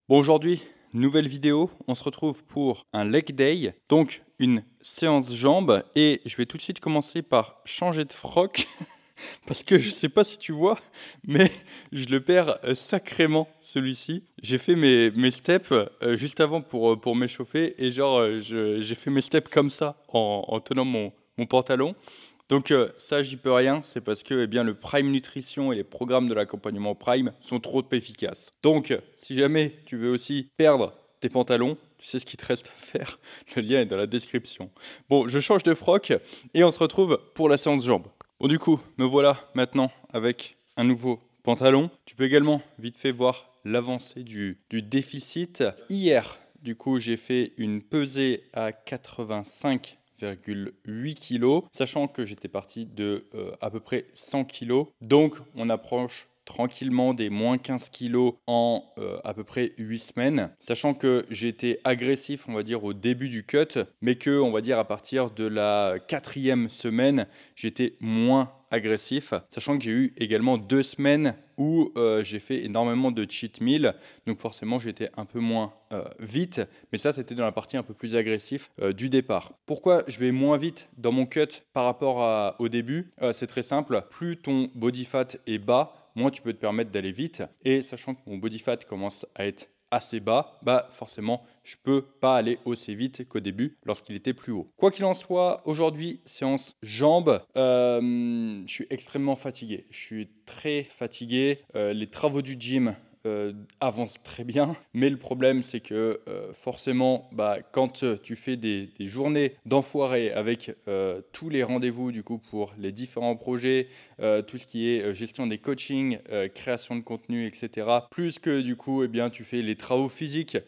Bon, aujourd'hui, nouvelle vidéo. On se retrouve pour un leg day, donc une séance jambes. Et je vais tout de suite commencer par changer de froc parce que je sais pas si tu vois, mais je le perds sacrément celui-ci. J'ai fait mes steps juste avant pour m'échauffer et genre j'ai fait mes steps comme ça en tenant mon pantalon. Donc ça, j'y peux rien, c'est parce que eh bien, le Prime Nutrition et les programmes de l'accompagnement Prime sont trop efficaces. Donc, si jamais tu veux aussi perdre tes pantalons, tu sais ce qu'il te reste à faire, le lien est dans la description. Bon, je change de froc et on se retrouve pour la séance jambes. Bon, du coup, me voilà maintenant avec un nouveau pantalon. Tu peux également vite fait voir l'avancée du déficit. Hier, du coup, j'ai fait une pesée à 85,8 kg, sachant que j'étais parti de à peu près 100 kg. Donc, on approche tranquillement des moins 15 kg en à peu près 8 semaines, sachant que j'ai été agressif, on va dire, au début du cut, mais que, on va dire, à partir de la 4e semaine, j'étais moins agressif, sachant que j'ai eu également 2 semaines où j'ai fait énormément de cheat meal, donc forcément j'étais un peu moins vite, mais ça c'était dans la partie un peu plus agressive du départ. Pourquoi je vais moins vite dans mon cut par rapport au début? C'est très simple, plus ton body fat est bas, moins tu peux te permettre d'aller vite, et sachant que mon body fat commence à être assez bas, bah forcément je peux pas aller aussi vite qu'au début lorsqu'il était plus haut. Quoi qu'il en soit, aujourd'hui séance jambes, je suis extrêmement fatigué, je suis très fatigué, les travaux du gym avance très bien, mais le problème c'est que forcément quand tu fais des journées d'enfoirés avec tous les rendez-vous du coup pour les différents projets, tout ce qui est gestion des coachings, création de contenu, etc. Plus que du coup eh bien, tu fais les travaux physiques,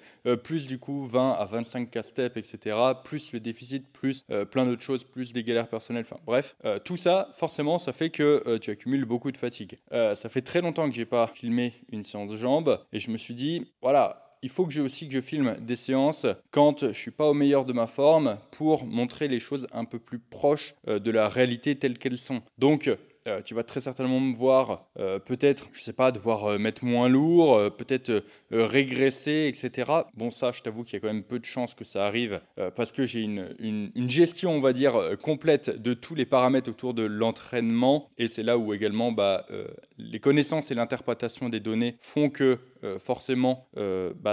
plus du coup 20 à 25 casse-steps, etc. Plus le déficit, plus plein d'autres choses, plus des galères personnelles, enfin bref. Tout ça forcément ça fait que tu accumules beaucoup de fatigue. Ça fait très longtemps que j'ai pas filmé une séance de jambes et je me suis dit voilà, il faut que je filme des séances quand je suis pas au meilleur de ma forme pour montrer les choses un peu plus proches de la réalité telles qu'elles sont. Donc tu vas très certainement me voir peut-être, je sais pas, devoir mettre moins lourd, peut-être régresser, etc. Bon, ça, je t'avoue qu'il y a quand même peu de chances que ça arrive parce que j'ai une gestion, on va dire, complète de tous les paramètres autour de l'entraînement. Et c'est là où également les connaissances et l'interprétation des données font que forcément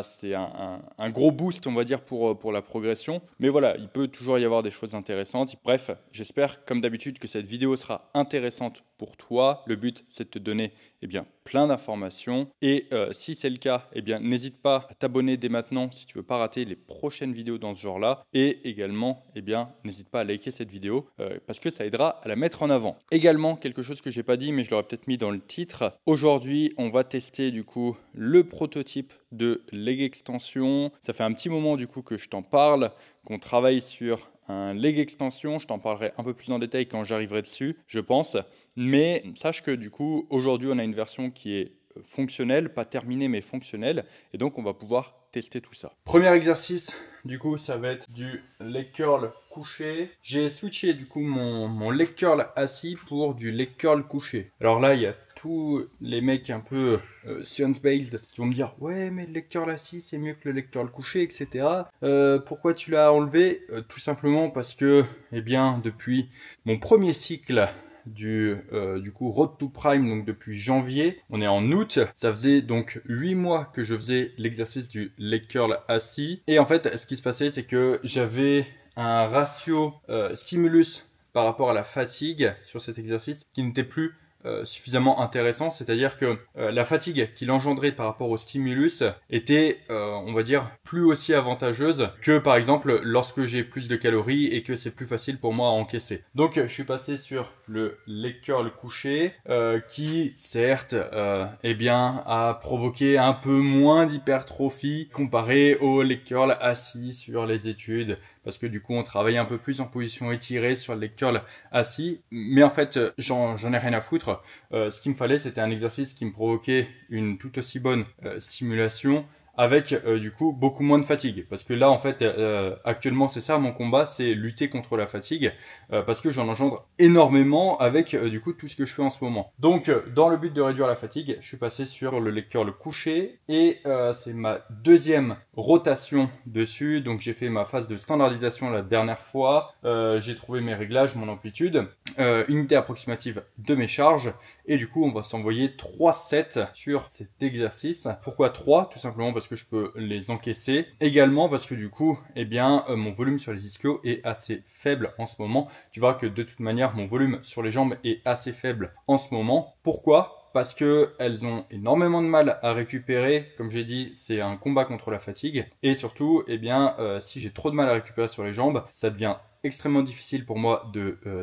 c'est un gros boost, on va dire, pour la progression. Mais voilà, il peut toujours y avoir des choses intéressantes. Bref, j'espère comme d'habitude que cette vidéo sera intéressante pour toi. Le but, c'est de te donner plein d'informations. Et si c'est le cas, n'hésite pas à t'abonner dès maintenant si tu veux pas rater les prochaines vidéos dans ce genre-là. Et également, n'hésite pas à liker cette vidéo parce que ça aidera à la mettre en avant. Également, quelque chose que j'ai pas dit, mais je l'aurais peut-être mis dans le titre. Aujourd'hui, on va tester du coup le prototype de leg extension. Ça fait un petit moment du coup que je t'en parle, qu'on travaille sur un leg extension. Je t'en parlerai un peu plus en détail quand j'arriverai dessus, je pense. Mais sache que du coup, aujourd'hui, on a une version qui est fonctionnelle, pas terminée mais fonctionnelle. Et donc, on va pouvoir tester tout ça. Premier exercice, du coup, ça va être du leg curl couché. J'ai switché du coup mon leg curl assis pour du leg curl couché. Alors là, il y a tous les mecs un peu science-based qui vont me dire « Ouais, mais le leg curl assis, c'est mieux que le leg curl couché, etc. Pourquoi tu l'as enlevé ?» Tout simplement parce que, depuis mon premier cycle du coup Road to Prime, donc depuis janvier, on est en août, ça faisait donc 8 mois que je faisais l'exercice du leg curl assis. Et en fait, ce qui se passait, c'est que j'avais un ratio stimulus par rapport à la fatigue sur cet exercice qui n'était plus suffisamment intéressant, c'est-à-dire que la fatigue qu'il engendrait par rapport au stimulus était, on va dire, plus aussi avantageuse que par exemple lorsque j'ai plus de calories et que c'est plus facile pour moi à encaisser. Donc je suis passé sur le leg curl couché qui certes a provoqué un peu moins d'hypertrophie comparé au leg curl assis sur les études, parce que du coup on travaille un peu plus en position étirée sur le leg curl assis, mais en fait j'en ai rien à foutre. Ce qu'il me fallait, c'était un exercice qui me provoquait une tout aussi bonne stimulation avec du coup beaucoup moins de fatigue. Parce que là en fait actuellement c'est ça mon combat, c'est lutter contre la fatigue parce que j'en engendre énormément avec du coup tout ce que je fais en ce moment. Donc dans le but de réduire la fatigue, je suis passé sur le leg curl couché et c'est ma deuxième rotation dessus. Donc j'ai fait ma phase de standardisation la dernière fois, j'ai trouvé mes réglages, mon amplitude, unité approximative de mes charges et du coup on va s'envoyer 3 sets sur cet exercice. Pourquoi 3? Tout simplement parce que je peux les encaisser, également parce que du coup eh bien mon volume sur les ischios est assez faible en ce moment. Tu verras que de toute manière mon volume sur les jambes est assez faible en ce moment. Pourquoi? Parce que elles ont énormément de mal à récupérer. Comme j'ai dit, c'est un combat contre la fatigue. Et surtout, eh bien, si j'ai trop de mal à récupérer sur les jambes, ça devient extrêmement difficile pour moi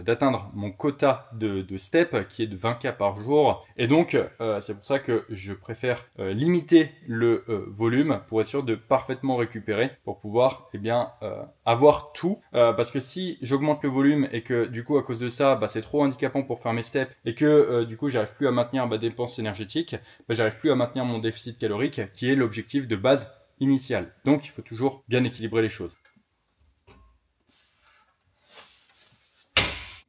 d'atteindre mon quota de step qui est de 20K par jour. Et donc, c'est pour ça que je préfère limiter le volume pour être sûr de parfaitement récupérer pour pouvoir eh bien, avoir tout. Parce que si j'augmente le volume et que du coup, à cause de ça, bah, c'est trop handicapant pour faire mes steps et que du coup, j'arrive plus à maintenir ma dépense énergétique, bah, j'arrive plus à maintenir mon déficit calorique qui est l'objectif de base initial. Donc, il faut toujours bien équilibrer les choses.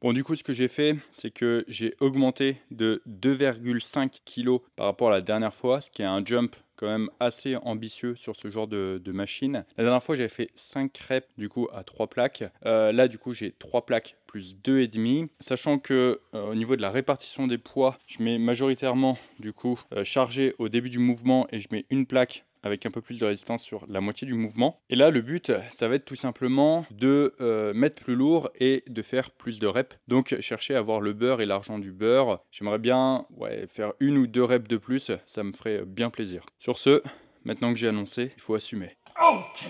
Bon, du coup, ce que j'ai fait, c'est que j'ai augmenté de 2,5 kg par rapport à la dernière fois, ce qui est un jump quand même assez ambitieux sur ce genre de machine. La dernière fois, j'avais fait 5 reps du coup à 3 plaques. Là, du coup, j'ai 3 plaques plus 2,5. Sachant que au niveau de la répartition des poids, je mets majoritairement du coup chargé au début du mouvement et je mets une plaque avec un peu plus de résistance sur la moitié du mouvement. Et là, le but, ça va être tout simplement de mettre plus lourd et de faire plus de reps. Donc, chercher à avoir le beurre et l'argent du beurre. J'aimerais bien faire 1 ou 2 reps de plus, ça me ferait bien plaisir. Sur ce, maintenant que j'ai annoncé, il faut assumer. Ok.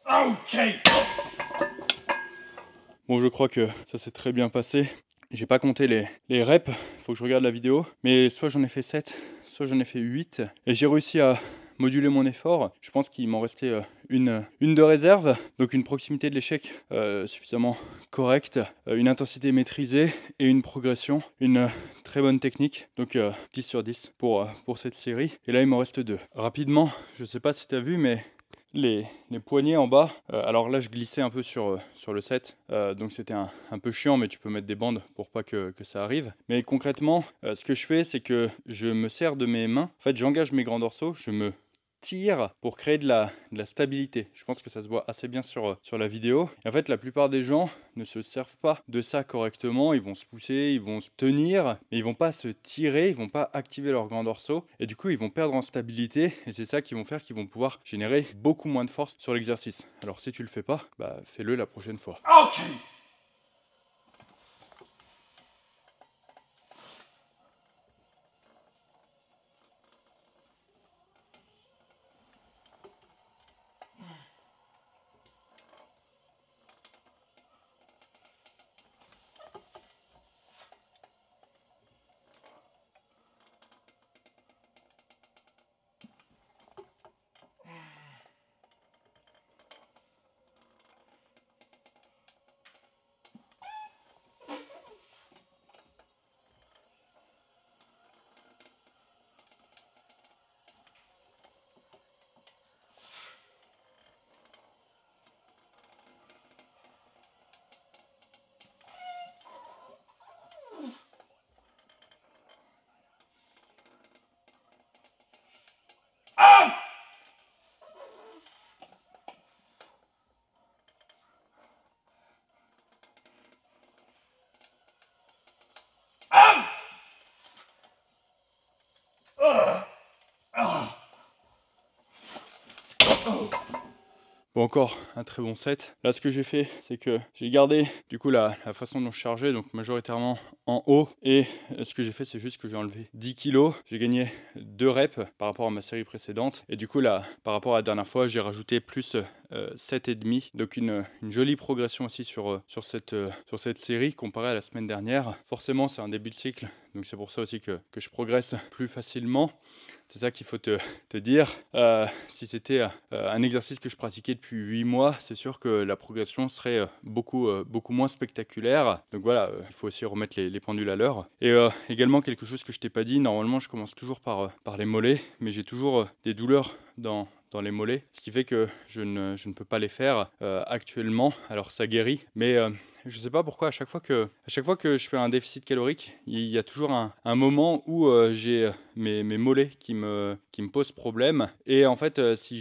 Ok. Bon, je crois que ça s'est très bien passé. J'ai pas compté les reps, faut que je regarde la vidéo. Mais soit j'en ai fait 7, soit j'en ai fait 8. Et j'ai réussi à moduler mon effort. Je pense qu'il m'en restait une de réserve. Donc une proximité de l'échec suffisamment correcte, une intensité maîtrisée et une progression, une très bonne technique. Donc 10 sur 10 pour cette série. Et là, il m'en reste 2. Rapidement, je sais pas si tu as vu, mais les poignets en bas, alors là je glissais un peu sur le set, donc c'était un peu chiant, mais tu peux mettre des bandes pour pas que ça arrive. Mais concrètement, ce que je fais, c'est que je me sers de mes mains, en fait j'engage mes grands dorsaux, je me tire pour créer de la stabilité. Je pense que ça se voit assez bien sur la vidéo. Et en fait, la plupart des gens ne se servent pas de ça correctement. Ils vont se pousser, ils vont se tenir, mais ils vont pas se tirer, ils vont pas activer leurs grands dorsaux. Et du coup, ils vont perdre en stabilité. Et c'est ça qui vont faire qu'ils vont pouvoir générer beaucoup moins de force sur l'exercice. Alors si tu le fais pas, bah fais-le la prochaine fois. Ok. Bon, encore un très bon set. Là, ce que j'ai fait, c'est que j'ai gardé du coup la façon dont je chargeais, donc majoritairement en haut. Et ce que j'ai fait, c'est juste que j'ai enlevé 10 kilos. J'ai gagné 2 reps par rapport à ma série précédente. Et du coup, là, par rapport à la dernière fois, j'ai rajouté plus 7,5. Donc une jolie progression aussi sur cette série comparée à la semaine dernière. Forcément, c'est un début de cycle, donc c'est pour ça aussi que je progresse plus facilement. C'est ça qu'il faut te dire. Si c'était un exercice que je pratiquais depuis 8 mois, c'est sûr que la progression serait beaucoup moins spectaculaire. Donc voilà, il faut aussi remettre les pendules à l'heure. Et également quelque chose que je t'ai pas dit, normalement je commence toujours par les mollets, mais j'ai toujours des douleurs dans les mollets, ce qui fait que je ne peux pas les faire actuellement. Alors ça guérit, mais je sais pas pourquoi à chaque fois que je fais un déficit calorique, il y a toujours un moment où j'ai mes mollets qui me posent problème. Et en fait, si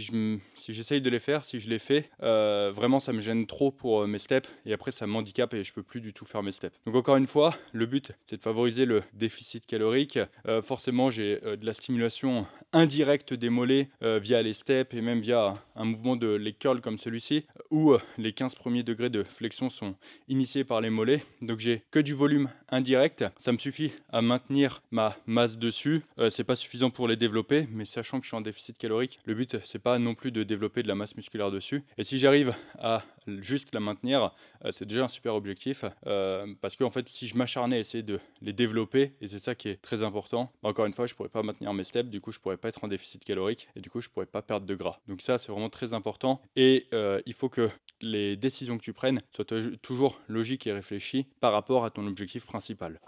j'essaye de les faire, si je les fais, vraiment ça me gêne trop pour mes steps. Et après ça m'handicape et je peux plus du tout faire mes steps. Donc encore une fois, le but c'est de favoriser le déficit calorique. Forcément, j'ai de la stimulation indirecte des mollets via les steps et même via un mouvement de leg curl comme celui-ci, où les 15 premiers degrés de flexion sont initié par les mollets, donc j'ai que du volume indirect, ça me suffit à maintenir ma masse dessus, c'est pas suffisant pour les développer, mais sachant que je suis en déficit calorique, le but c'est pas non plus de développer de la masse musculaire dessus, et si j'arrive à juste la maintenir, c'est déjà un super objectif, parce que en fait si je m'acharnais à essayer de les développer, et c'est ça qui est très important, encore une fois je pourrais pas maintenir mes steps, du coup je pourrais pas être en déficit calorique, et du coup je pourrais pas perdre de gras, donc ça c'est vraiment très important, et il faut que les décisions que tu prennes soient toujours logiques et réfléchies par rapport à ton objectif principal.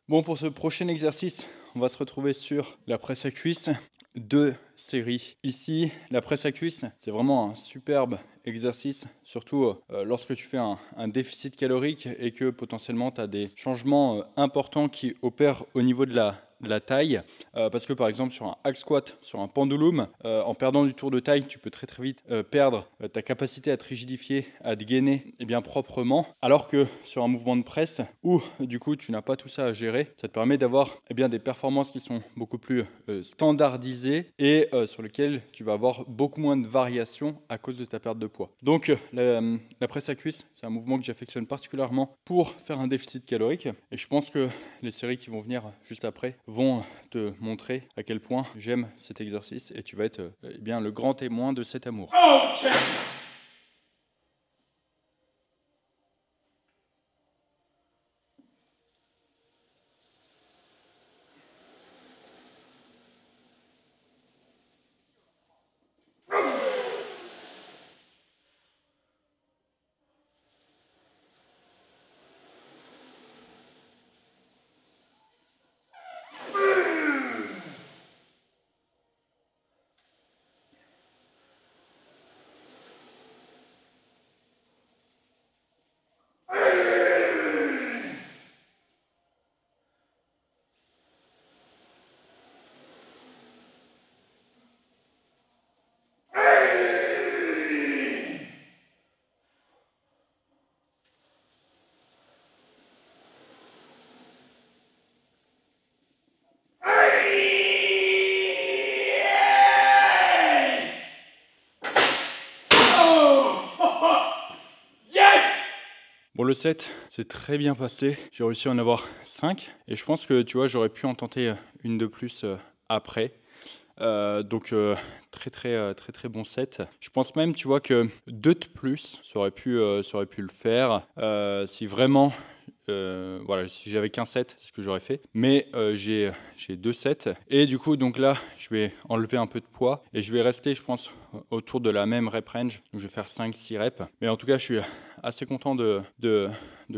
Bon, pour ce prochain exercice, on va se retrouver sur la presse à cuisse. 2 séries. Ici, la presse à cuisse, c'est vraiment un superbe exercice, surtout lorsque tu fais un déficit calorique et que potentiellement tu as des changements importants qui opèrent au niveau de la taille, parce que par exemple sur un hack squat, sur un pendulum, en perdant du tour de taille, tu peux très très vite perdre ta capacité à te rigidifier, à te gainer et bien proprement, alors que sur un mouvement de presse où du coup tu n'as pas tout ça à gérer, ça te permet d'avoir bien des performances qui sont beaucoup plus standardisées et sur lesquelles tu vas avoir beaucoup moins de variations à cause de ta perte de poids. Donc la presse à cuisse, c'est un mouvement que j'affectionne particulièrement pour faire un déficit calorique et je pense que les séries qui vont venir juste après vont te montrer à quel point j'aime cet exercice et tu vas être bien le grand témoin de cet amour. Bon, le set c'est très bien passé. J'ai réussi à en avoir 5 et je pense que, tu vois, j'aurais pu en tenter une de plus après. Donc très bon set. Je pense même, tu vois, que 2 de plus, ça aurait pu le faire. Si vraiment, voilà, si j'avais qu'un set, c'est ce que j'aurais fait. Mais j'ai 2 sets. Et du coup, donc là, je vais enlever un peu de poids et je vais rester, je pense, autour de la même rep range. Donc je vais faire 5-6 reps. Mais en tout cas, je suis assez content de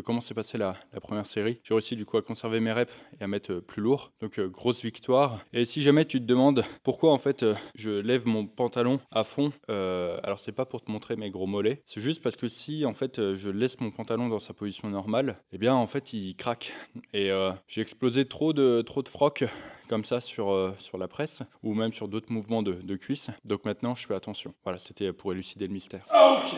comment s'est passée la première série. J'ai réussi du coup à conserver mes reps et à mettre plus lourd. Donc grosse victoire. Et si jamais tu te demandes pourquoi en fait je lève mon pantalon à fond, alors c'est pas pour te montrer mes gros mollets, c'est juste parce que si en fait je laisse mon pantalon dans sa position normale, eh bien en fait il craque. Et j'ai explosé trop de froc comme ça sur la presse ou même sur d'autres mouvements de cuisses. Donc maintenant je fais attention. Voilà, c'était pour élucider le mystère. Ok.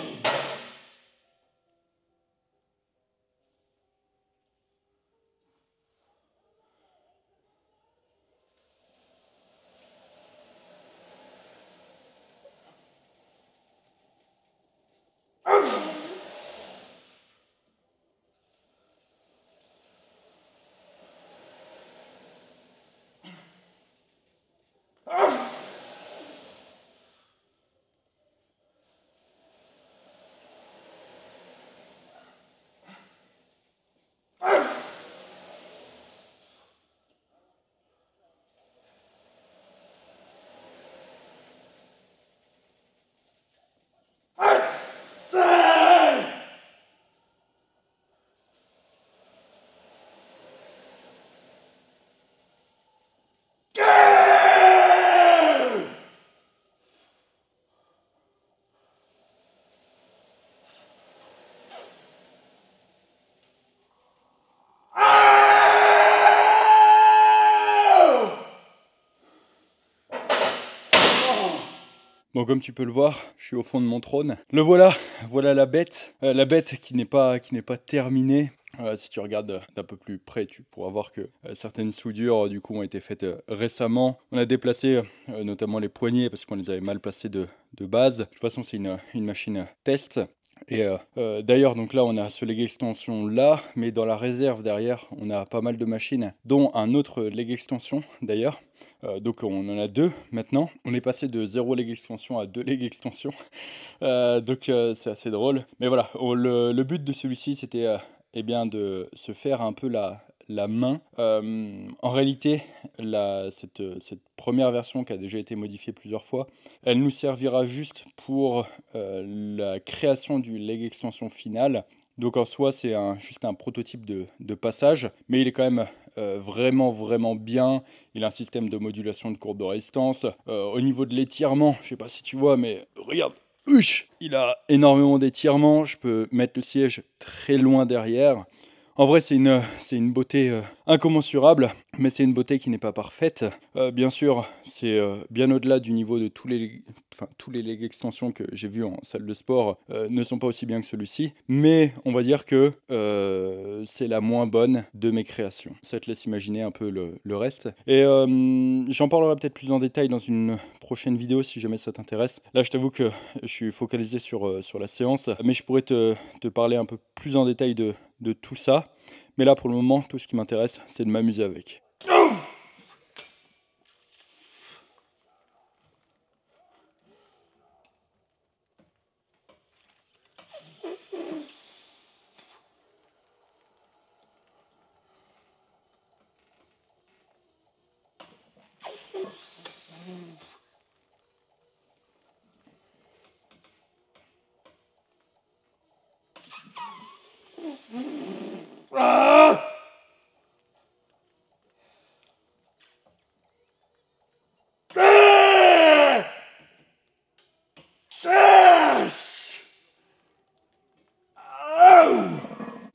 Bon, comme tu peux le voir, je suis au fond de mon trône. Le voilà, voilà la bête qui n'est pas terminée. Si tu regardes d'un peu plus près, tu pourras voir que certaines soudures du coup ont été faites récemment. On a déplacé notamment les poignées parce qu'on les avait mal placés de base. De toute façon, c'est une machine test. Et d'ailleurs, donc là, on a ce leg extension là, mais dans la réserve derrière, on a pas mal de machines, dont un autre leg extension d'ailleurs. Donc on en a 2 maintenant. On est passé de 0 leg extension à 2 leg extension. Donc c'est assez drôle. Mais voilà, le but de celui-ci, c'était eh bien de se faire un peu la main. En réalité, cette première version qui a déjà été modifiée plusieurs fois, elle nous servira juste pour la création du leg extension final. Donc en soi, c'est juste un prototype de passage, mais il est quand même vraiment bien. Il a un système de modulation de courbe de résistance. Au niveau de l'étirement, je sais pas si tu vois, mais regarde, il a énormément d'étirements. Je peux mettre le siège très loin derrière. En vrai, c'est une beauté incommensurable, mais c'est une beauté qui n'est pas parfaite. Bien sûr, c'est bien au-delà du niveau de tous les leg extensions que j'ai vus en salle de sport ne sont pas aussi bien que celui-ci, mais on va dire que c'est la moins bonne de mes créations. Ça te laisse imaginer un peu le reste. Et j'en parlerai peut-être plus en détail dans une prochaine vidéo si jamais ça t'intéresse. Là, je t'avoue que je suis focalisé sur la séance, mais je pourrais te parler un peu plus en détail de tout ça. Mais là, pour le moment, tout ce qui m'intéresse, c'est de m'amuser avec.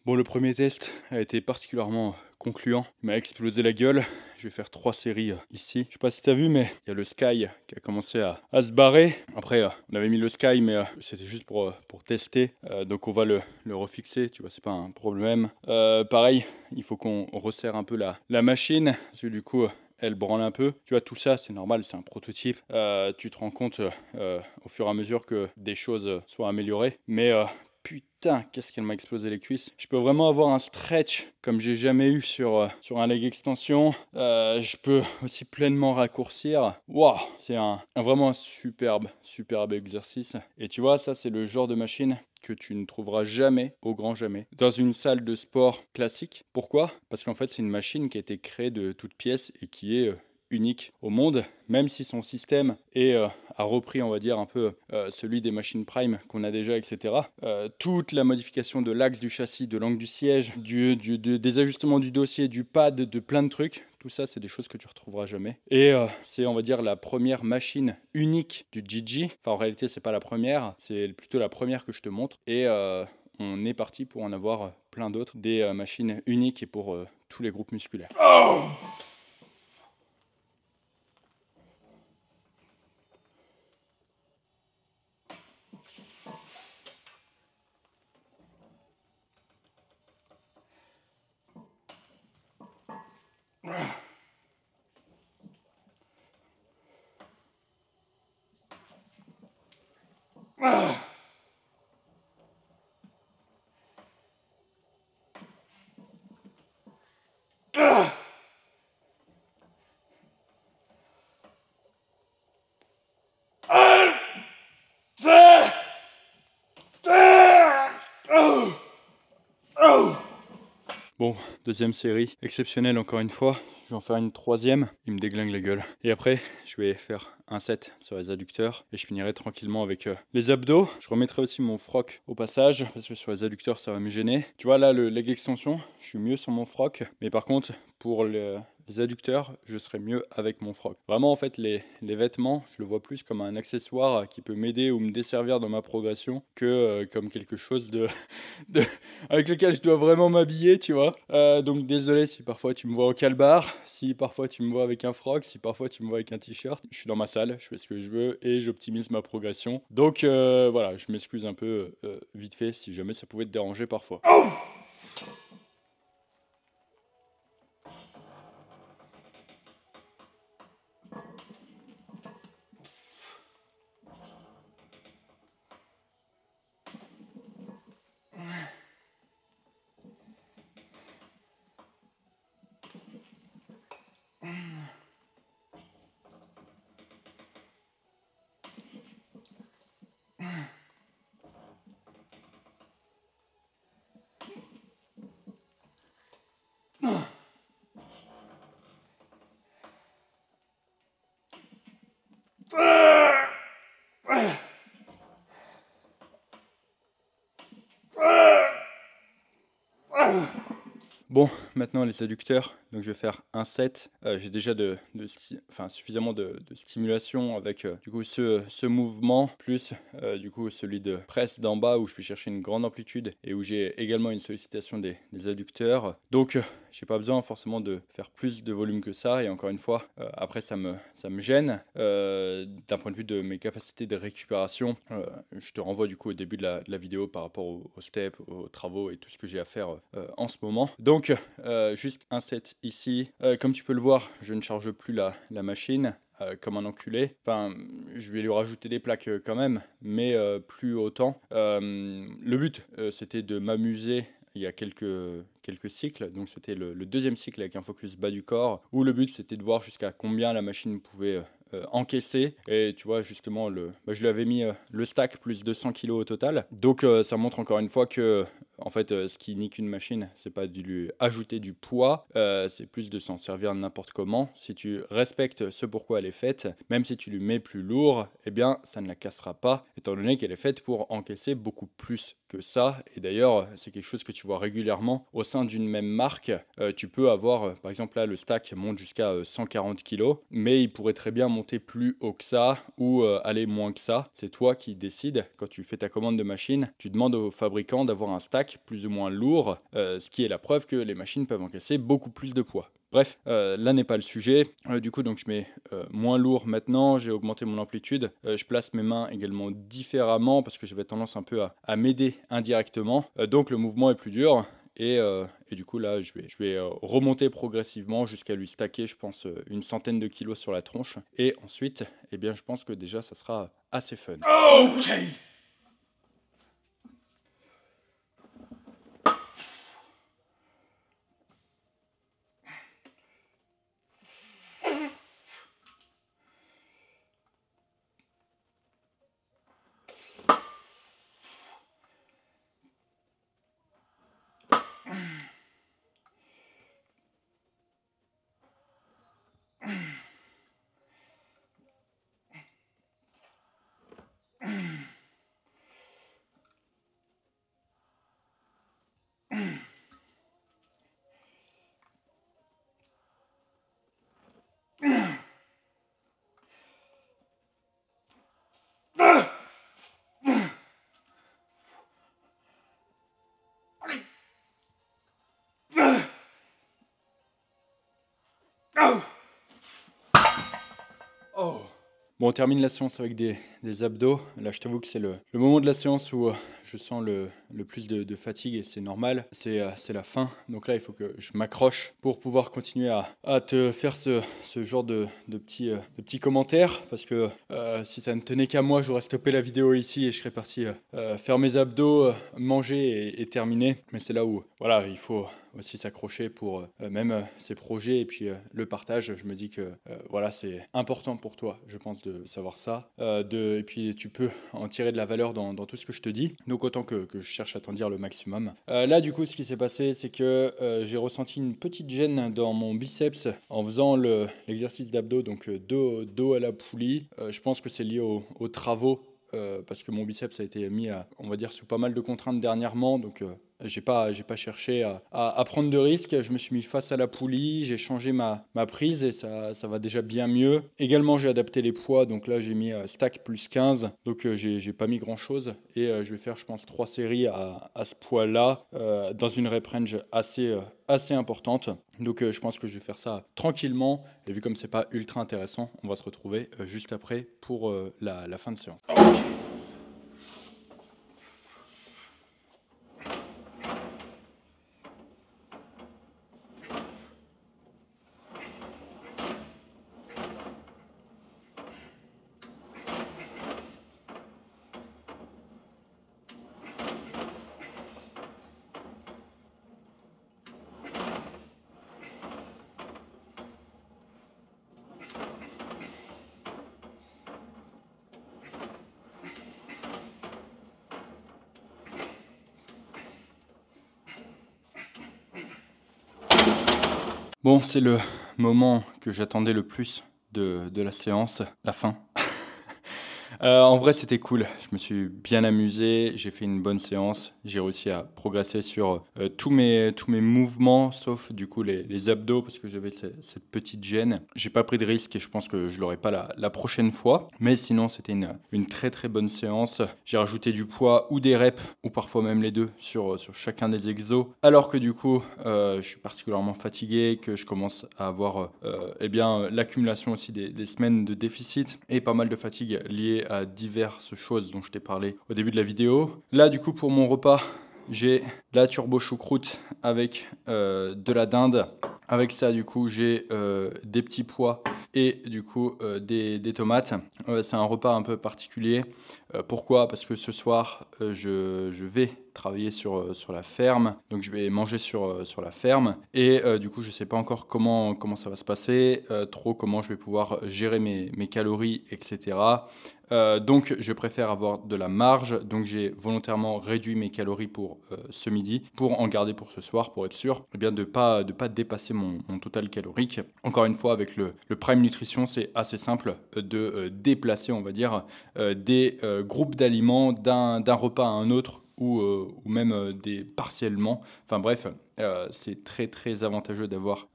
Bon, le premier test a été particulièrement concluant. Il m'a explosé la gueule. Je vais faire 3 séries ici. Je sais pas si t'as vu, mais il y a le Sky qui a commencé à se barrer. Après, on avait mis le Sky, mais c'était juste pour tester. Donc on va le refixer, tu vois, c'est pas un problème. Pareil, il faut qu'on resserre un peu la machine, parce que du coup, elle branle un peu. Tu vois, tout ça, c'est normal, c'est un prototype. Tu te rends compte au fur et à mesure que des choses soient améliorées. Mais putain, qu'est-ce qu'elle m'a explosé les cuisses. Je peux vraiment avoir un stretch comme j'ai jamais eu sur un leg extension. Je peux aussi pleinement raccourcir. Waouh, c'est vraiment un superbe exercice. Et tu vois, ça c'est le genre de machine que tu ne trouveras jamais, au grand jamais, dans une salle de sport classique. Pourquoi? Parce qu'en fait, c'est une machine qui a été créée de toutes pièces et qui est unique au monde, même si son système a repris, on va dire, un peu celui des machines Prime qu'on a déjà, etc. Toute la modification de l'axe du châssis, de l'angle du siège, des ajustements du dossier, du pad, de plein de trucs, tout ça, c'est des choses que tu retrouveras jamais. Et c'est, on va dire, la première machine unique du GG. Enfin, en réalité, c'est pas la première, c'est plutôt la première que je te montre. Et on est parti pour en avoir plein d'autres, des machines uniques et pour tous les groupes musculaires. Oh! Bon, deuxième série, exceptionnelle encore une fois. Je vais en faire une troisième, il me déglingue la gueule. Et après, je vais faire un set sur les adducteurs et je finirai tranquillement avec les abdos. Je remettrai aussi mon froc au passage parce que sur les adducteurs ça va me gêner. Tu vois là, le leg extension, je suis mieux sur mon froc. Mais par contre, pour les adducteurs, je serai mieux avec mon froc. Vraiment, en fait, les vêtements, je le vois plus comme un accessoire qui peut m'aider ou me desservir dans ma progression que comme quelque chose avec lequel je dois vraiment m'habiller, tu vois. Donc désolé si parfois tu me vois au calbar, si parfois tu me vois avec un froc, si parfois tu me vois avec un t-shirt. Je suis dans ma salle, je fais ce que je veux et j'optimise ma progression. Donc voilà, je m'excuse un peu vite fait si jamais ça pouvait te déranger parfois. Oh! Bon, maintenant les adducteurs, donc je vais faire un set. J'ai déjà suffisamment de stimulation avec du coup ce mouvement, plus du coup celui de presse d'en bas où je peux chercher une grande amplitude et où j'ai également une sollicitation des adducteurs. Donc j'ai pas besoin forcément de faire plus de volume que ça et encore une fois, après ça me gêne. D'un point de vue de mes capacités de récupération, je te renvoie du coup au début de la vidéo par rapport aux steps, aux travaux et tout ce que j'ai à faire en ce moment. Donc juste un set ici. Comme tu peux le voir, je ne charge plus la machine comme un enculé. Enfin, je vais lui rajouter des plaques quand même, mais plus autant. Le but, c'était de m'amuser il y a quelques cycles. Donc c'était le deuxième cycle avec un focus bas du corps, où le but c'était de voir jusqu'à combien la machine pouvait encaisser. Et tu vois justement, je lui avais mis le stack plus 200 kg au total. Donc ça montre encore une fois que en fait, ce qui nique une machine, c'est pas de lui ajouter du poids, c'est plus de s'en servir n'importe comment. Si tu respectes ce pourquoi elle est faite, même si tu lui mets plus lourd, eh bien, ça ne la cassera pas, étant donné qu'elle est faite pour encaisser beaucoup plus que ça. Et d'ailleurs, c'est quelque chose que tu vois régulièrement au sein d'une même marque. Tu peux avoir, par exemple, là, le stack monte jusqu'à 140 kg, mais il pourrait très bien monter plus haut que ça ou aller moins que ça. C'est toi qui décides. Quand tu fais ta commande de machine, tu demandes au fabricant d'avoir un stack plus ou moins lourd, ce qui est la preuve que les machines peuvent encaisser beaucoup plus de poids. Bref, là n'est pas le sujet. Du coup, donc je mets moins lourd maintenant, j'ai augmenté mon amplitude. Je place mes mains également différemment parce que j'avais tendance un peu à m'aider indirectement. Donc le mouvement est plus dur. Et du coup, là, je vais remonter progressivement jusqu'à lui stacker, je pense, une centaine de kilos sur la tronche. Et ensuite, eh bien, je pense que déjà, ça sera assez fun. Ok. Oh. Bon, on termine la séance avec des abdos. Là, je t'avoue que c'est le moment de la séance où je sens le plus de fatigue et c'est normal. C'est la fin. Donc là, il faut que je m'accroche pour pouvoir continuer à te faire ce genre de petits commentaires. Parce que si ça ne tenait qu'à moi, j'aurais stoppé la vidéo ici et je serais parti faire mes abdos, manger et terminer. Mais c'est là où voilà, il faut aussi s'accrocher pour même ces projets et puis le partage. Je me dis que voilà, c'est important pour toi, je pense, de savoir ça. Et puis tu peux en tirer de la valeur dans tout ce que je te dis. Donc autant que je cherche à t'en dire le maximum. Là, du coup, ce qui s'est passé, c'est que j'ai ressenti une petite gêne dans mon biceps en faisant l'exercice d'abdos, donc dos à la poulie. Je pense que c'est lié aux travaux. Parce que mon biceps a été mis on va dire, sous pas mal de contraintes dernièrement, donc j'ai pas cherché à prendre de risques. Je me suis mis face à la poulie, j'ai changé ma prise et ça va déjà bien mieux. Également, j'ai adapté les poids, donc là j'ai mis stack plus 15, donc j'ai pas mis grand chose et je vais faire, je pense, 3 séries à ce poids-là dans une rep range assez importante. Donc je pense que je vais faire ça tranquillement et vu comme c'est pas ultra intéressant, on va se retrouver juste après pour la fin de séance. Bon, c'est le moment que j'attendais le plus de la séance, la fin. En vrai, c'était cool. Je me suis bien amusé. J'ai fait une bonne séance. J'ai réussi à progresser sur tous mes mouvements, sauf du coup les abdos, parce que j'avais cette petite gêne. J'ai pas pris de risque et je pense que je l'aurai pas la prochaine fois. Mais sinon, c'était une très très bonne séance. J'ai rajouté du poids ou des reps, ou parfois même les deux, sur chacun des exos. Alors que du coup, je suis particulièrement fatigué, que je commence à avoir l'accumulation aussi des semaines de déficit et pas mal de fatigue liée à diverses choses dont je t'ai parlé au début de la vidéo. Là, du coup, pour mon repas, j'ai de la turbo choucroute avec de la dinde. Avec ça, du coup, j'ai des petits pois et du coup des tomates. C'est un repas un peu particulier. Pourquoi? Parce que ce soir, je vais travailler sur la ferme. Donc, je vais manger sur la ferme. Et du coup, je ne sais pas encore comment ça va se passer, trop comment je vais pouvoir gérer mes calories, etc. Donc, je préfère avoir de la marge. Donc, j'ai volontairement réduit mes calories pour ce midi, pour en garder pour ce soir, pour être sûr de ne pas dépasser mon total calorique. Encore une fois, avec le Prime Nutrition, c'est assez simple de déplacer, on va dire, des groupes d'aliments d'un repas à un autre ou même partiellement. Enfin bref, c'est très très avantageux d'avoir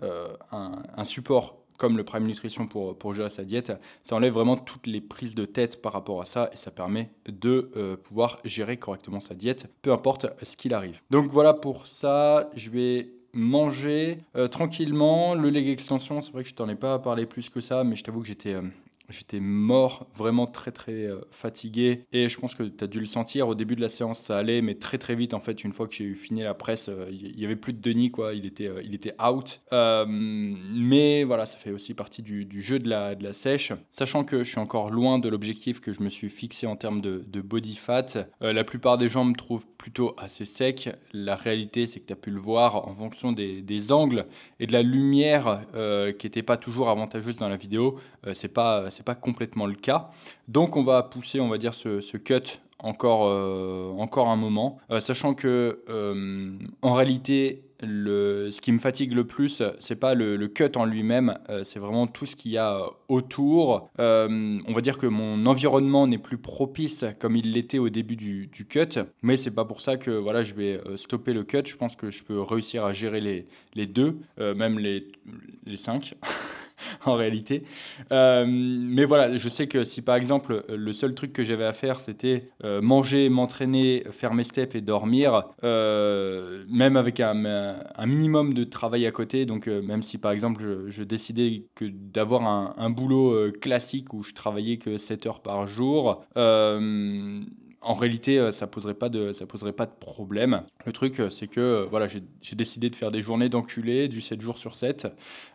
un support comme le Prime Nutrition pour gérer sa diète. Ça enlève vraiment toutes les prises de tête par rapport à ça et ça permet de pouvoir gérer correctement sa diète, peu importe ce qu'il arrive. Donc voilà pour ça, je vais manger tranquillement. Le leg extension, c'est vrai que je t'en ai pas parlé plus que ça, mais je t'avoue que j'étais mort, vraiment très très fatigué et je pense que tu as dû le sentir. Au début de la séance, ça allait, mais très très vite, en fait, une fois que j'ai eu fini la presse, il y avait plus de Denis, quoi. Il était out. Mais voilà, ça fait aussi partie du jeu de la sèche. Sachant que je suis encore loin de l'objectif que je me suis fixé en termes de body fat. La plupart des gens me trouvent plutôt assez sec. La réalité, c'est que tu as pu le voir en fonction des angles et de la lumière qui n'était pas toujours avantageuse dans la vidéo. C'est pas complètement le cas. Donc on va pousser, on va dire, ce cut encore un moment, sachant que en réalité ce qui me fatigue le plus, c'est pas le cut en lui-même, c'est vraiment tout ce qu'il y a autour. On va dire que mon environnement n'est plus propice comme il l'était au début du cut, mais c'est pas pour ça que voilà, je vais stopper le cut. Je pense que je peux réussir à gérer les deux, même les 5. en réalité. Mais voilà, je sais que si par exemple le seul truc que j'avais à faire c'était manger, m'entraîner, faire mes steps et dormir, même avec un minimum de travail à côté, donc même si par exemple je décidais que d'avoir un boulot classique où je travaillais que 7 heures par jour, en réalité, ça poserait pas de problème. Le truc, c'est que voilà, j'ai décidé de faire des journées d'enculé, du 7 jours sur 7.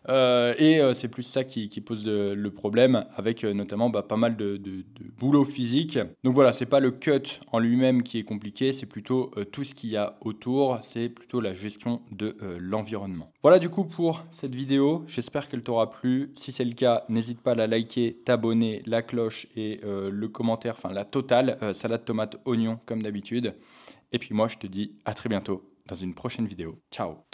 C'est plus ça qui pose le problème, avec notamment pas mal de boulot physique. Donc voilà, c'est pas le cut en lui-même qui est compliqué, c'est plutôt tout ce qu'il y a autour, c'est plutôt la gestion de l'environnement. Voilà du coup pour cette vidéo, j'espère qu'elle t'aura plu. Si c'est le cas, n'hésite pas à la liker, t'abonner, la cloche et le commentaire, enfin la totale, salade tomate oignon comme d'habitude. Et puis moi je te dis à très bientôt dans une prochaine vidéo. Ciao.